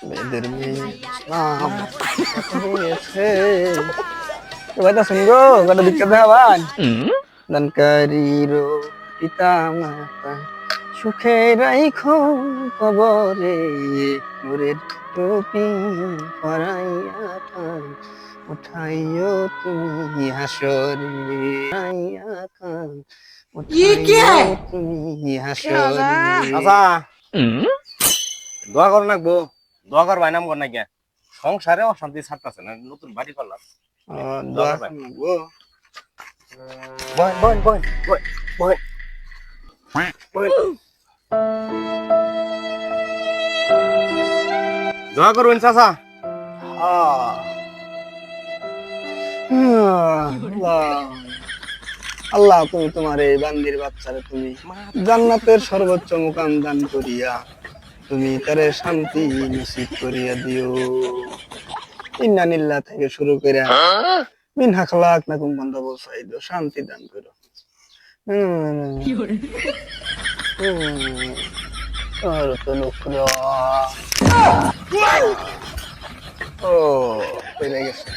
বেদের মেয়ে ইসলাম হয়েছে। এবার শুনবো কটা দিক্কত হবান দানকারীর পিতা মাতা সুখে রাইখো কবরে নূরের টুপি পরাইয়া কান উঠাইও তুমি হাসরে উঠাইয়া কান উঠাইও তুমি হাসরে। আচ্ছা দোয়া করো নাকবো, দোয়া করবাই নাম কর না কে সংসারে অশান্তি ছাড়তেছে না, নতুন বাড়ি করলাম। দোয়া করবো বয় বয় বয় বয় বয় বয়। দোয়া করবেন চাচা। আল্লাহ তুমি তোমার এই বান্দির বাচ্চারে তুমি জান্নাতের সর্বোচ্চ মুকাম দান করিয়া তুমি তারে শান্তি নসিব করিয়া দিও। ইন্না নিল্লাহ থেকে শুরু করে মিনহা খালাকনাকুম বন্ধ বসাইদ শান্তি দান করো। আর তো নুকরা ও পেরে গেছে।